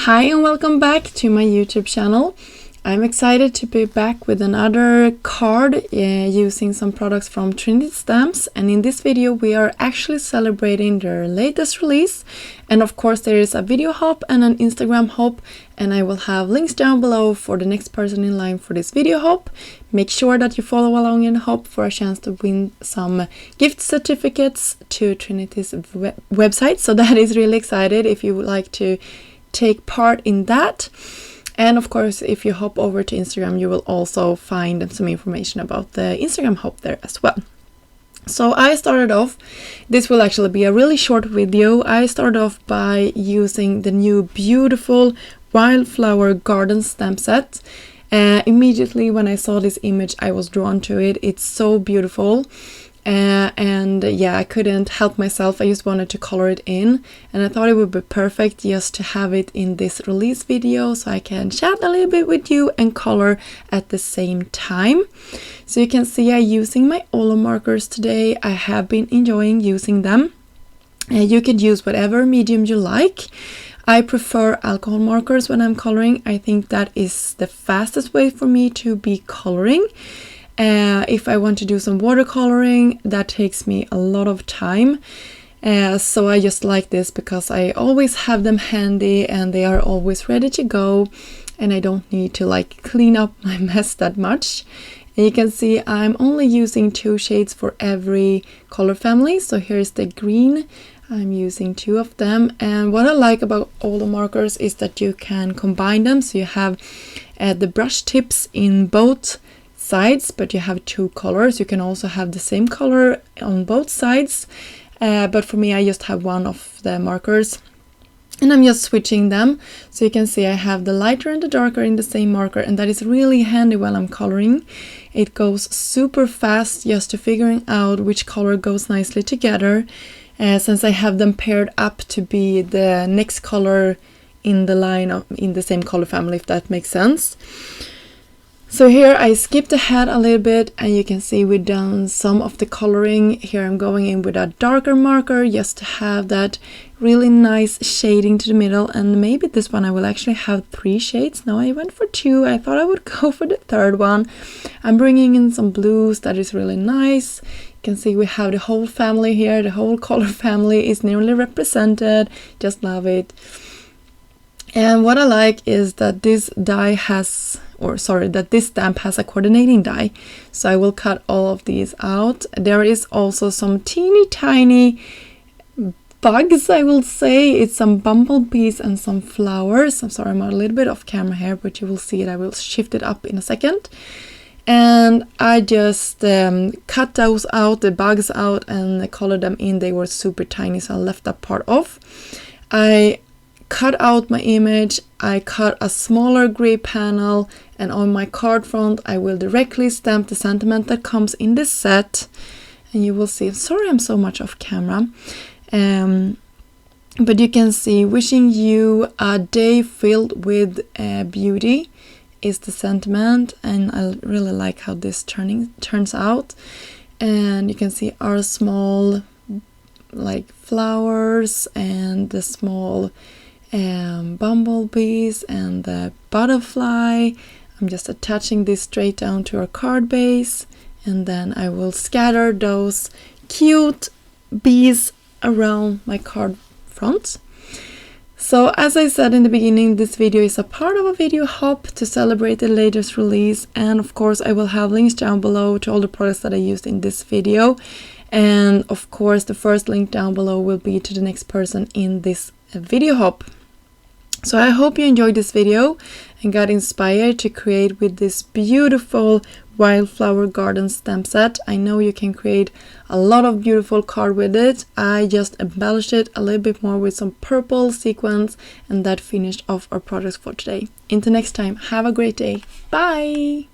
Hi and welcome back to my YouTube channel. I'm excited to be back with another card using some products from Trinity stamps, and in this video we are actually celebrating their latest release, and of course there is a video hop and an Instagram hop, and I will have links down below for the next person in line for this video hop. Make sure that you follow along in the hop for a chance to win some gift certificates to Trinity's website, so that is really excited if you would like to take part in that. And of course, if you hop over to Instagram, you will also find some information about the Instagram hop there as well. So I started off, this will actually be a really short video. I started off by using the new beautiful wildflower garden stamp set. Immediately when I saw this image, I was drawn to it. It's so beautiful. And yeah, I couldn't help myself. I just wanted to color it in, and I thought it would be perfect just to have it in this release video so I can chat a little bit with you and color at the same time. So you can see I'm using my Olo markers today. I have been enjoying using them. You can use whatever medium you like. I prefer alcohol markers when I'm coloring. I think that is the fastest way for me to be coloring. If I want to do some watercoloring, that takes me a lot of time. So I just like this because I always have them handy and they are always ready to go, and I don't need to like clean up my mess that much. And you can see I'm only using 2 shades for every color family. So here's the green. I'm using 2 of them, and what I like about all the markers is that you can combine them. So you have the brush tips in both sides, but you have 2 colors. You can also have the same color on both sides, but for me I just have one of the markers and I'm just switching them. So you can see I have the lighter and the darker in the same marker, and that is really handy while I'm coloring. It goes super fast just to figuring out which color goes nicely together, since I have them paired up to be the next color in the line in the same color family, if that makes sense. So here I skipped ahead a little bit, and you can see we've done some of the coloring. Here I'm going in with a darker marker just to have that really nice shading to the middle, and maybe this one I will actually have 3 shades. No, I went for 2. I thought I would go for the third one. I'm bringing in some blues. That is really nice. You can see we have the whole family here. The whole color family is nearly represented. Just love it. And what I like is that this this stamp has a coordinating die. So I will cut all of these out. There is also some teeny tiny bugs, I will say. It's some bumblebees and some flowers. I'm sorry, I'm a little bit off camera here, but you will see it. I will shift it up in a second. And I just cut those out, the bugs out, and colored them in. They were super tiny, so I left that part off. I cut out my image. I cut a smaller gray panel, and on my card front I will directly stamp the sentiment that comes in this set, and you will see. Sorry I'm so much off camera, but you can see wishing you a day filled with beauty is the sentiment, and I really like how this turns out. And you can see our small like flowers and the small bumblebees and the butterfly. I'm just attaching this straight down to our card base, and then I will scatter those cute bees around my card front. So as I said in the beginning, this video is a part of a video hop to celebrate the latest release, and of course I will have links down below to all the products that I used in this video, and of course the first link down below will be to the next person in this video hop. So I hope you enjoyed this video and got inspired to create with this beautiful wildflower garden stamp set. I know you can create a lot of beautiful card with it. I just embellished it a little bit more with some purple sequins, and that finished off our products for today. Until next time, have a great day. Bye!